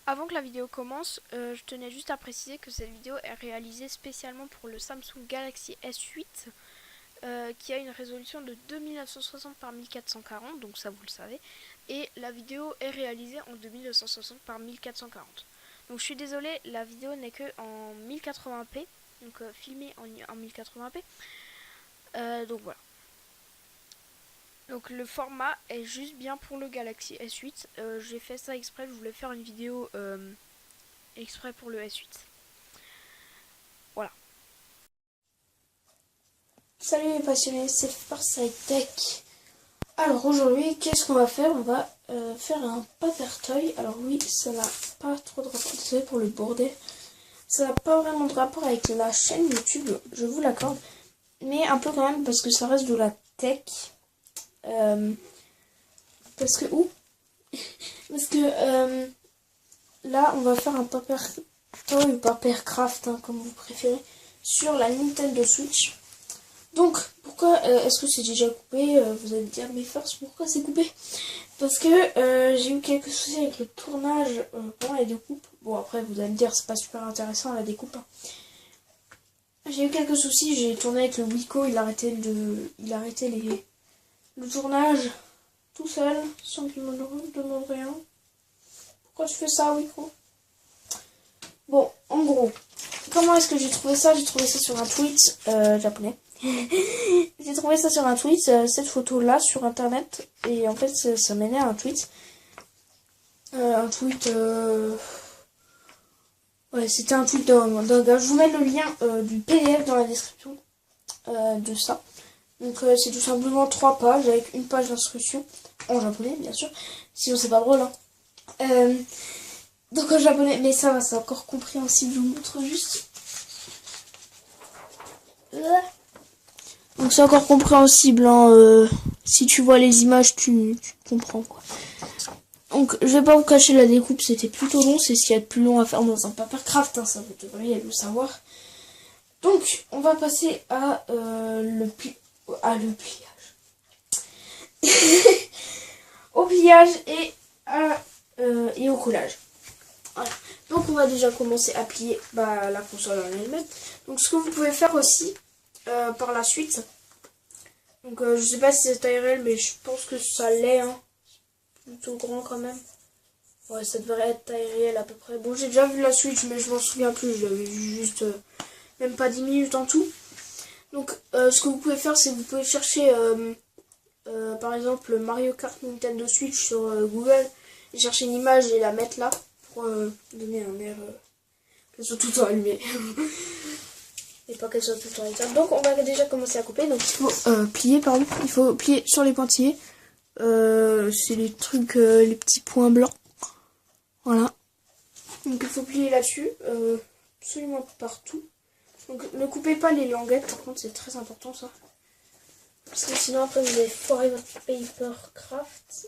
Avant que la vidéo commence, je tenais juste à préciser que cette vidéo est réalisée spécialement pour le Samsung Galaxy S8 qui a une résolution de 2960 par 1440, donc ça vous le savez, et la vidéo est réalisée en 2960 par 1440. Donc je suis désolée, la vidéo n'est que en 1080p, donc filmée en 1080p, donc voilà. Donc le format est juste bien pour le Galaxy S8, j'ai fait ça exprès, je voulais faire une vidéo exprès pour le S8. Voilà. Salut les passionnés, c'est Farsight Tech. Alors aujourd'hui, qu'est-ce qu'on va faire? On va faire un paper toy. Alors oui, ça n'a pas trop de rapport, désolé pour le bordel. Ça n'a pas vraiment de rapport avec la chaîne YouTube, je vous l'accorde. Mais un peu quand même parce que ça reste de la tech. Parce que Parce que là, on va faire un paper toy ou paper craft, hein, comme vous préférez, sur la Nintendo Switch. Donc, pourquoi est-ce que c'est déjà coupé? Vous allez me dire, mais Force, pourquoi c'est coupé? Parce que j'ai eu quelques soucis avec le tournage pendant les découpes. Bon, après, vous allez me dire, c'est pas super intéressant la découpe, hein. J'ai eu quelques soucis, j'ai tourné avec le Wiko, il arrêtait le tournage tout seul, sans qu'il me demande rien. Pourquoi tu fais ça, Wiko? Bon, en gros, comment est-ce que j'ai trouvé ça? J'ai trouvé ça sur un tweet japonais. J'ai trouvé ça sur un tweet, cette photo-là, sur internet. Et en fait, ça m'énerve un tweet. Ouais, c'était un tweet d'un gars. Je vous mets le lien du PDF dans la description de ça. Donc, c'est tout simplement 3 pages avec une page d'instruction. En japonais, bien sûr. Sinon, c'est pas drôle, hein. Donc, en japonais, mais ça va, c'est encore compréhensible. Je vous montre juste. Donc c'est encore compréhensible, hein, si tu vois les images, tu comprends quoi. Donc je vais pas vous cacher la découpe, c'était plutôt long, c'est ce qu'il y a de plus long à faire dans un papercraft, hein, ça vous devriez le savoir. Donc on va passer à le pliage. Au pliage et au collage. Voilà. Donc on va déjà commencer à plier la console en elle-même. Donc ce que vous pouvez faire aussi par la suite. Donc je sais pas si c'est taille réelle, mais je pense que ça l'est, hein. Plutôt grand quand même. Ouais, ça devrait être taille réelle à peu près. Bon, j'ai déjà vu la Switch, mais je m'en souviens plus. Je l'avais vu juste même pas 10 minutes en tout. Donc ce que vous pouvez faire, c'est que vous pouvez chercher par exemple Mario Kart Nintendo Switch sur Google. Et chercher une image et la mettre là pour donner un air qu'elle soit tout le temps allumée. Et pas qu'elle soit tout le temps éteinte. Donc on va déjà commencer à couper. Donc il faut plier, pardon. Il faut plier sur les pointillés. C'est les trucs, les petits points blancs. Voilà. Donc il faut plier là-dessus. Absolument partout. Donc ne coupez pas les languettes. Par contre c'est très important ça. Parce que sinon après vous allez foirer votre paper craft.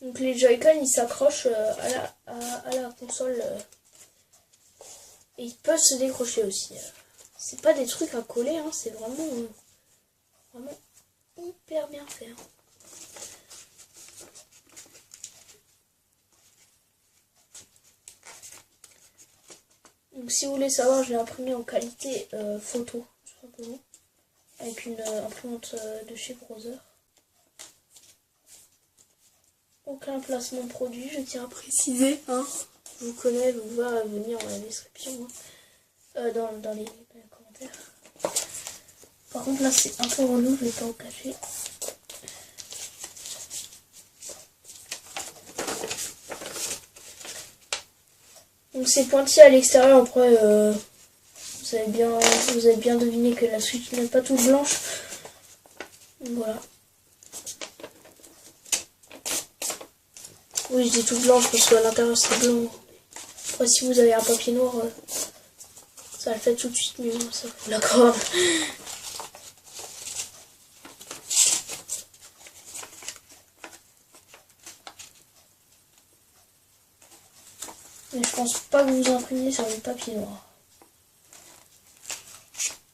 Donc les Joy-Con ils s'accrochent à la console. Et ils peuvent se décrocher aussi. C'est pas des trucs à coller, hein, c'est vraiment hyper bien fait. Hein. Donc si vous voulez savoir, je l'ai imprimé en qualité photo, tout simplement. Avec une imprimante de chez Brother. Aucun placement produit, je tiens à préciser. Hein. Je vous connais, vous va venir dans la description. Hein. Dans les commentaires. Par contre là c'est un peu relou, je vais pas vous cacher. Donc c'est pointillé à l'extérieur, après vous avez bien deviné que la Switch n'est pas toute blanche. Donc, voilà. Oui, je dis toute blanche parce qu'à l'intérieur c'est blanc. Après si vous avez un papier noir, ça le fait tout de suite mieux, ça vous l'accorde. Mais je pense pas que vous imprimiez sur le papier noir.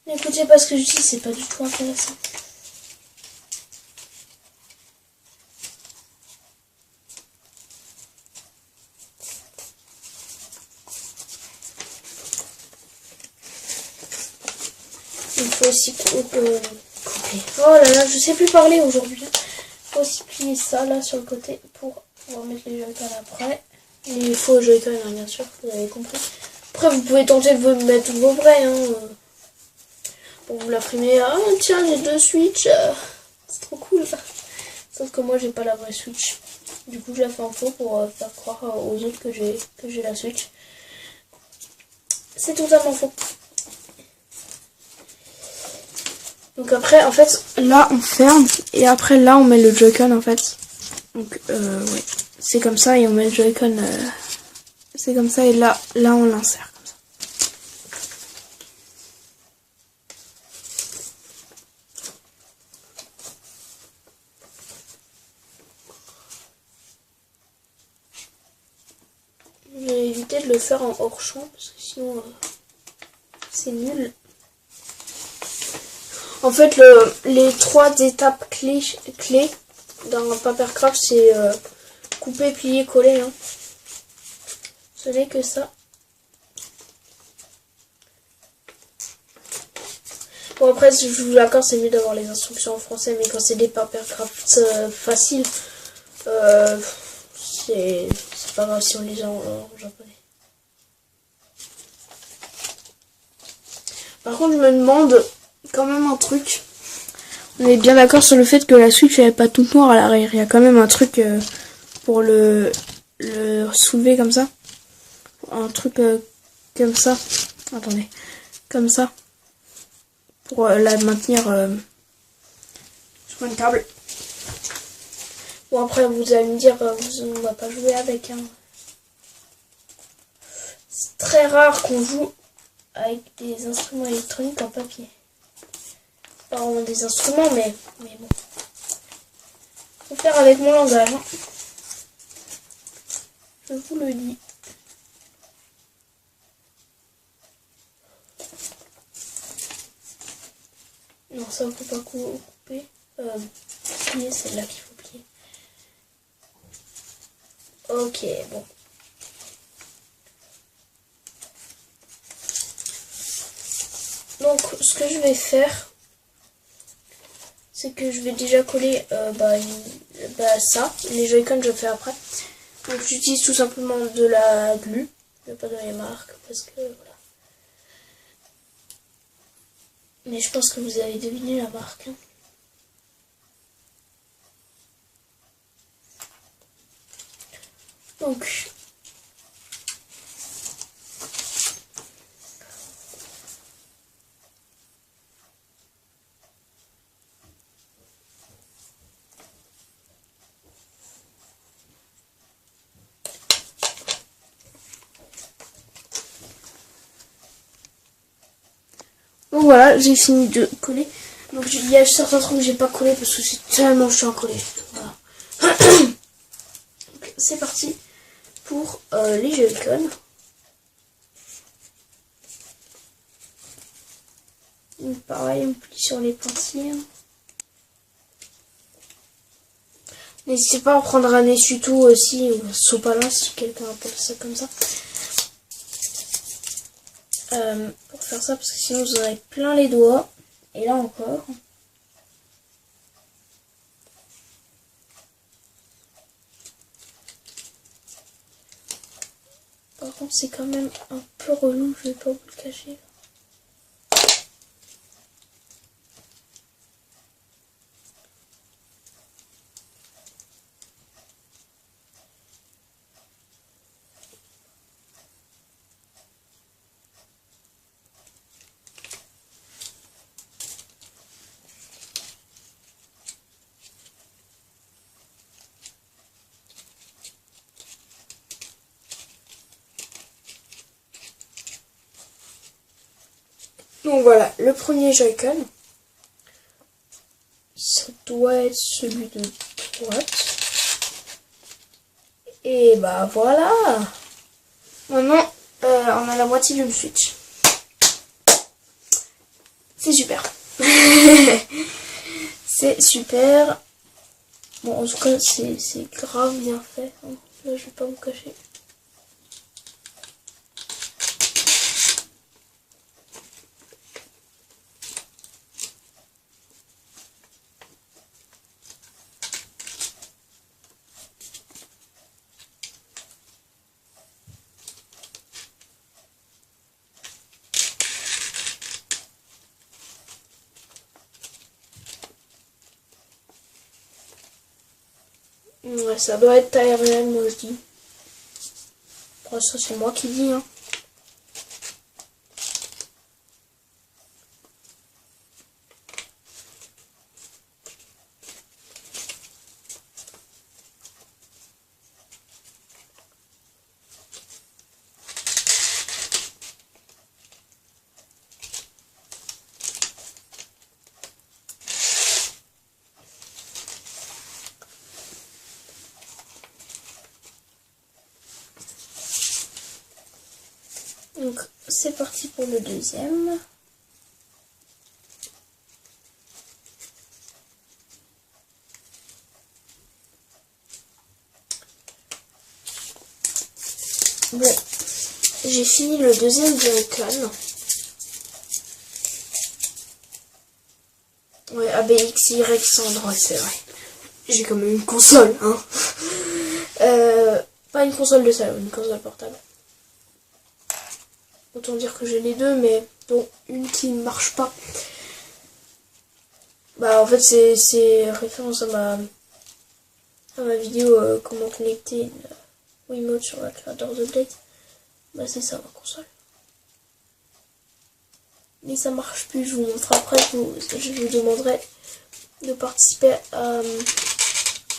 N'écoutez pas ce que je dis, c'est pas du tout intéressant. Il faut aussi couper. Oh là là, je sais plus parler aujourd'hui. Il faut aussi plier ça là sur le côté pour pouvoir mettre les Joy-Con après. Les faux Joy-Con, hein, bien sûr, vous avez compris. Après, vous pouvez tenter de vous mettre vos vrais. Hein, pour vous l'imprimer. Ah tiens, j'ai 2 Switch. C'est trop cool. Sauf que moi, j'ai pas la vraie Switch. Du coup, je la fais en faux pour faire croire aux autres que j'ai la Switch. C'est totalement faux. Donc après, en fait, là, on ferme. Et après, là, on met le Joy-Con, en fait. Donc, ouais. C'est comme ça et on met le Joy-Con. C'est comme ça et là, on l'insère comme ça. Je vais éviter de le faire en hors champ parce que sinon, c'est nul. En fait, les 3 étapes clés dans Papercraft, c'est couper, plier, coller. Hein. Ce n'est que ça. Bon, après, je vous l'accorde, c'est mieux d'avoir les instructions en français, mais quand c'est des Papercraft faciles, c'est pas grave si on les a en japonais. Par contre, je me demande quand même un truc. On est bien d'accord sur le fait que la Switch elle est pas toute noire à l'arrière. Il y a quand même un truc pour le soulever comme ça. Un truc comme ça. Attendez. Comme ça. Pour la maintenir sur une table. Bon après vous allez me dire, on va pas jouer avec. Hein. C'est très rare qu'on joue avec des instruments électroniques en papier. Pas vraiment des instruments, mais bon. Faut faire avec mon langage. Hein. Je vous le dis. Non, ça faut pas couper. Plier, c'est là qu'il faut plier. Ok, bon. Donc, ce que je vais faire, c'est que je vais déjà coller ça. Les Joy-Con, je fais après. Donc, j'utilise tout simplement de la glue. Je vais pas donner marque parce que voilà. Mais je pense que vous avez deviné la marque. Hein. Donc, voilà, j'ai fini de coller. Donc il y a certains trucs que j'ai pas collé parce que c'est tellement chiant à coller. Voilà. C'est parti pour les Joy-Con. Pareil, on plie sur les pointillés. N'hésitez pas à prendre un essuie-tout aussi, ou un sopalin si quelqu'un appelle ça comme ça. Pour faire ça, parce que sinon vous aurez plein les doigts. Et là encore. Par contre, c'est quand même un peu relou, je vais pas vous le cacher. Donc voilà, le premier Joy-Con, ça doit être celui de droite. Et bah voilà. Maintenant, on a la moitié d'une Switch. C'est super. C'est super. Bon, en tout cas, c'est grave bien fait. Là, je vais pas vous cacher. Ouais, ça doit être taille réelle, moi je dis. Après ça c'est moi qui dis, hein. Donc c'est parti pour le deuxième. Bon, j'ai fini le deuxième Joy-Con. Ouais, ABXY Sandra, c'est vrai. J'ai quand même une console, hein. Pas une console de salon, une console portable. Autant dire que j'ai les deux, mais dont une qui ne marche pas. Bah en fait c'est référence à ma vidéo comment connecter une Wiimote sur la créateur de Blade. Bah c'est ça ma console. Mais ça marche plus, je vous montre après, je vous demanderai de participer à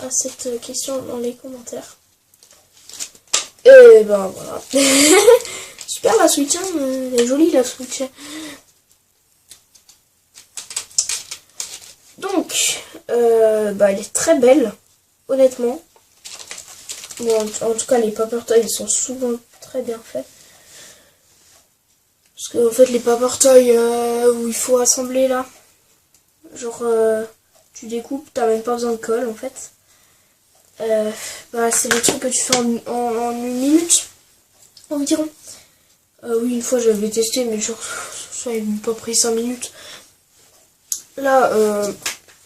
cette question dans les commentaires. Et ben voilà. Super la Switch, hein, elle est jolie la Switch. Donc, bah elle est très belle, honnêtement. Bon, en tout cas les Paper Toys sont souvent très bien faits. Parce que en fait les Paper Toys où il faut assembler là, genre tu découpes, t'as même pas besoin de colle en fait. Bah c'est des trucs que tu fais en une minute environ. Oui, une fois j'avais testé, mais genre ça n'avait pas pris 5 minutes. Là,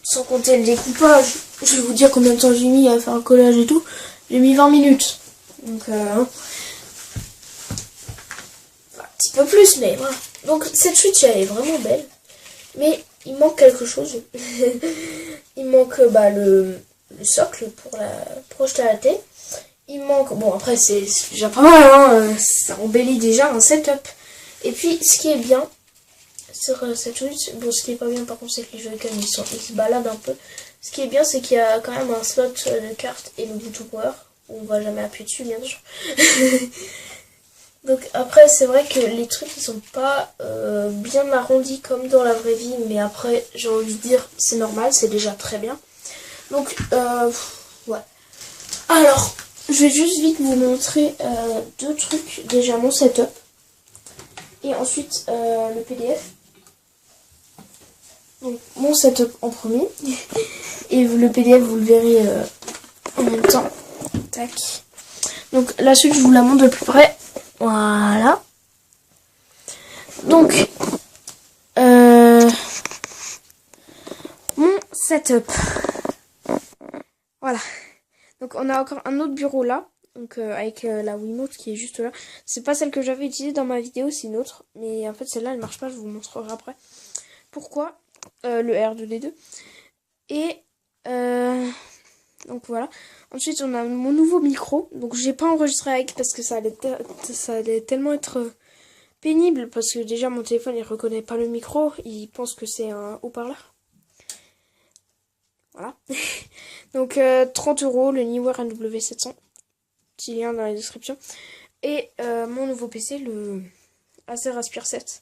sans compter le découpage, je vais vous dire combien de temps j'ai mis à faire un collage et tout. J'ai mis 20 minutes. Donc, un petit peu plus, mais voilà. Donc, cette Switch, elle est vraiment belle. Mais il manque quelque chose. Il manque le socle pour projeter à la télé. Il manque... Bon, après, c'est déjà pas mal, hein. Ça embellit déjà un setup. Et puis, ce qui est bien sur cette Switch, bon, ce qui est pas bien, par contre, c'est que les Joy-Con, ils se baladent un peu. Ce qui est bien, c'est qu'il y a quand même un slot de carte et le bouton power. On va jamais appuyer dessus, bien sûr. Donc, après, c'est vrai que les trucs, ils sont pas bien arrondis comme dans la vraie vie. Mais après, j'ai envie de dire, c'est normal, c'est déjà très bien. Donc, ouais. Alors... je vais juste vite vous montrer deux trucs. Déjà mon setup. Et ensuite le PDF. Donc mon setup en premier. Et le PDF vous le verrez en même temps. Tac. Donc la suite je vous la montre de plus près. Voilà. Donc mon setup. Voilà. Donc on a encore un autre bureau là, donc avec la Wiimote qui est juste là. C'est pas celle que j'avais utilisée dans ma vidéo, c'est une autre. Mais en fait celle-là elle marche pas, je vous montrerai après. Pourquoi le R2D2. Et donc voilà. Ensuite on a mon nouveau micro. Donc j'ai pas enregistré avec parce que ça allait tellement être pénible. Parce que déjà mon téléphone il reconnaît pas le micro, il pense que c'est un haut-parleur. Voilà. Donc 30 €, le Neewer NW700. Petit lien dans la description. Et mon nouveau PC, le Acer Aspire 7.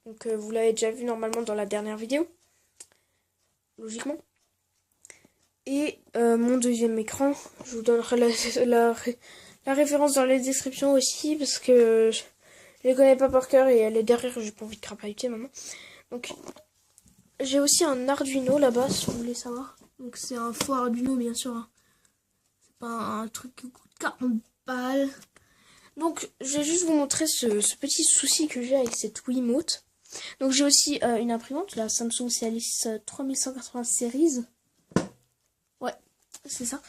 Donc vous l'avez déjà vu normalement dans la dernière vidéo. Logiquement. Et mon deuxième écran. Je vous donnerai la référence dans la description aussi. Parce que je les connais pas par cœur et elle est derrière. J'ai pas envie de crapahuter maintenant. Donc j'ai aussi un Arduino là-bas si vous voulez savoir. Donc c'est un faux Arduino bien sûr. Hein. C'est pas un truc qui coûte 40 balles. Donc je vais juste vous montrer ce petit souci que j'ai avec cette Wiimote. Donc j'ai aussi une imprimante, la Samsung CLX 3180 Series. Ouais, c'est ça.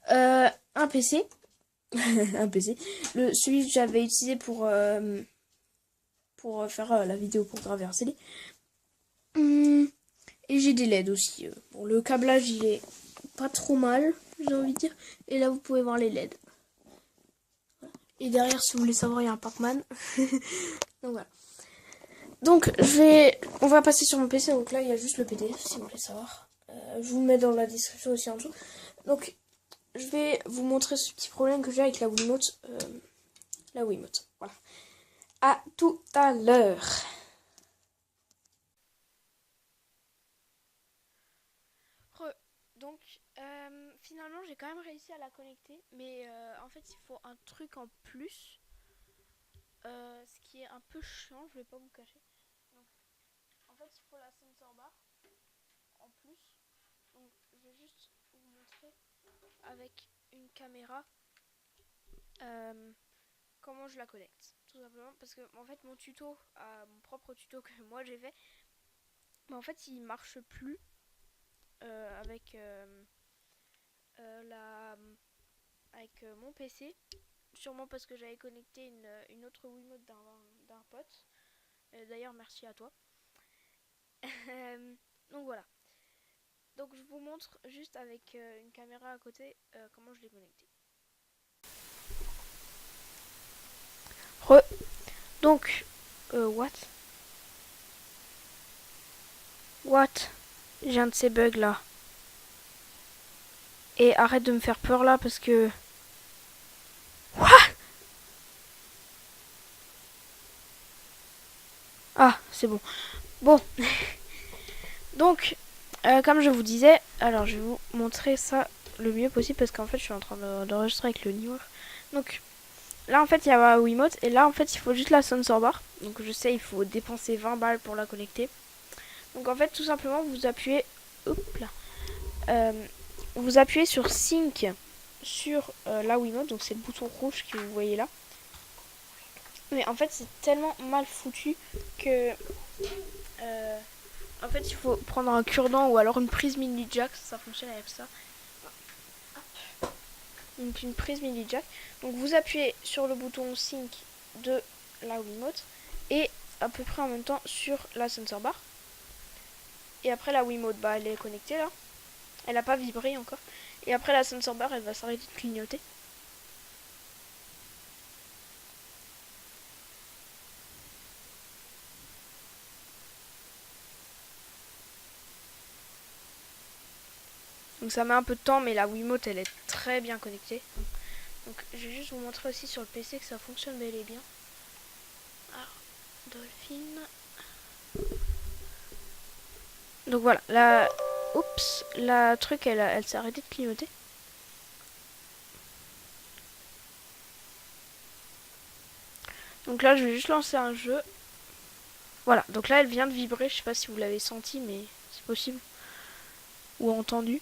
Un PC. Un PC. Celui que j'avais utilisé pour faire la vidéo pour graver un CD. Et j'ai des LED aussi. Bon, le câblage il est pas trop mal, j'ai envie de dire. Et là, vous pouvez voir les LED. Et derrière, si vous voulez savoir, il y a un Pac-Man. Donc voilà. Donc on va passer sur mon PC. Donc là, il y a juste le PDF si vous voulez savoir. Je vous mets dans la description aussi en dessous. Donc je vais vous montrer ce petit problème que j'ai avec la Wiimote. La Wiimote. Voilà. À tout à l'heure. Donc finalement j'ai quand même réussi à la connecter, mais en fait il faut un truc en plus, ce qui est un peu chiant, je vais pas vous cacher. Donc en fait il faut la sensor bar en plus. Donc je vais juste vous montrer avec une caméra comment je la connecte, tout simplement parce que en fait mon tuto, mon propre tuto que moi j'ai fait, mais en fait il marche plus avec mon PC, sûrement parce que j'avais connecté une autre Wiimote d'un pote. D'ailleurs merci à toi. Donc voilà. Donc je vous montre juste avec une caméra à côté comment je l'ai connecté. Donc what j'ai un de ces bugs là. Et arrête de me faire peur là parce que... What? Ah, c'est bon. Bon. Donc, comme je vous disais, alors je vais vous montrer ça le mieux possible parce qu'en fait je suis en train d'enregistrer avec le niveau. Donc, là en fait il y a ma Wiimote et là en fait il faut juste la sensor bar. Donc je sais, il faut dépenser 20 balles pour la connecter. Donc en fait tout simplement vous appuyez... Hop là. Vous appuyez sur Sync sur la Wiimote, donc c'est le bouton rouge que vous voyez là. Mais en fait c'est tellement mal foutu que en fait il faut prendre un cure-dent ou alors une prise mini jack, ça fonctionne avec ça. Donc une prise mini jack. Donc vous appuyez sur le bouton sync de la Wiimote et à peu près en même temps sur la sensor bar. Et après la Wiimote, bah elle est connectée là. Elle n'a pas vibré encore. Et après la sensor bar, elle va s'arrêter de clignoter. Donc ça met un peu de temps, mais la Wiimote elle est très bien connectée. Donc je vais juste vous montrer aussi sur le PC que ça fonctionne bel et bien. Alors, Dolphin. Donc voilà, la truc elle s'est arrêtée de clignoter. Donc là je vais juste lancer un jeu. Voilà, donc là elle vient de vibrer, je sais pas si vous l'avez senti, mais c'est possible. Ou entendu.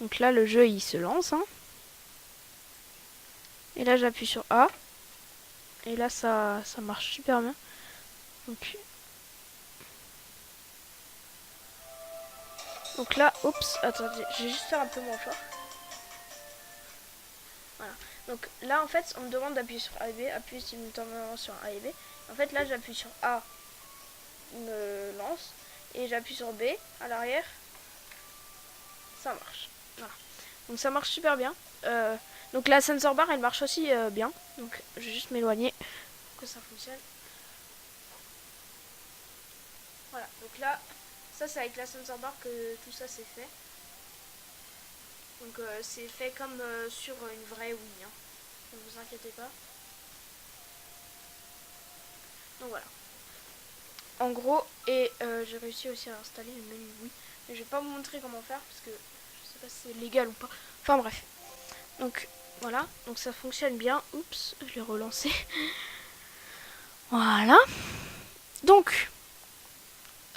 Donc là le jeu il se lance. Hein. Et là j'appuie sur A. Et là ça marche super bien. Donc là, oups, attendez, je vais juste faire un peu moins fort. Voilà. Donc là en fait on me demande d'appuyer sur A et B, appuyer simultanément sur A et B. En fait là j'appuie sur A, il me lance. Et j'appuie sur B à l'arrière. Ça marche. Voilà. Donc ça marche super bien. Donc la sensor bar elle marche aussi bien. Donc je vais juste m'éloigner pour que ça fonctionne. Voilà, donc là, ça c'est avec la sensor bar que tout ça c'est fait. Donc c'est fait comme sur une vraie Wii. Hein. Ne vous inquiétez pas. Donc voilà. En gros, et j'ai réussi aussi à installer le menu Wii. Mais je vais pas vous montrer comment faire parce que je sais pas si c'est légal ou pas. Enfin bref. Donc voilà, donc ça fonctionne bien. Oups, je l'ai relancé. Voilà. Donc,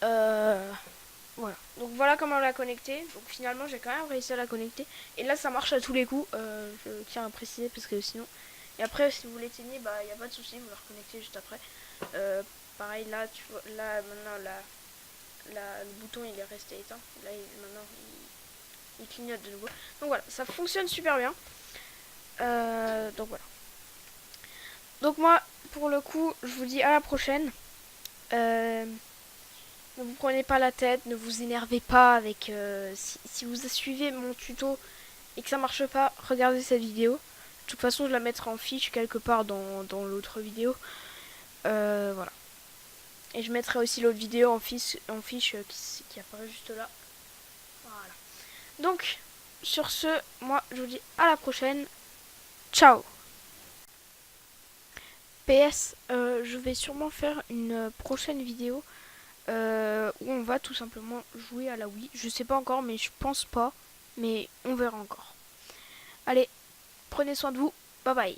voilà. Donc voilà comment on l'a connecté. Donc finalement j'ai quand même réussi à la connecter. Et là ça marche à tous les coups. Je tiens à préciser parce que sinon... Et après si vous l'éteignez, bah il n'y a pas de souci, vous la reconnectez juste après. Pareil là, tu vois, là maintenant le bouton il est resté éteint. Là maintenant il clignote de nouveau. Donc voilà, ça fonctionne super bien. Donc voilà. Donc moi pour le coup je vous dis à la prochaine. Ne vous prenez pas la tête, ne vous énervez pas avec... si vous suivez mon tuto et que ça marche pas, regardez cette vidéo. De toute façon, je la mettrai en fiche quelque part dans l'autre vidéo. Voilà. Et je mettrai aussi l'autre vidéo en fiche qui apparaît juste là. Voilà. Donc, sur ce, moi, je vous dis à la prochaine. Ciao. PS, je vais sûrement faire une prochaine vidéo où on va tout simplement jouer à la Wii. Je sais pas encore, mais je pense pas. Mais on verra encore. Allez, prenez soin de vous. Bye bye.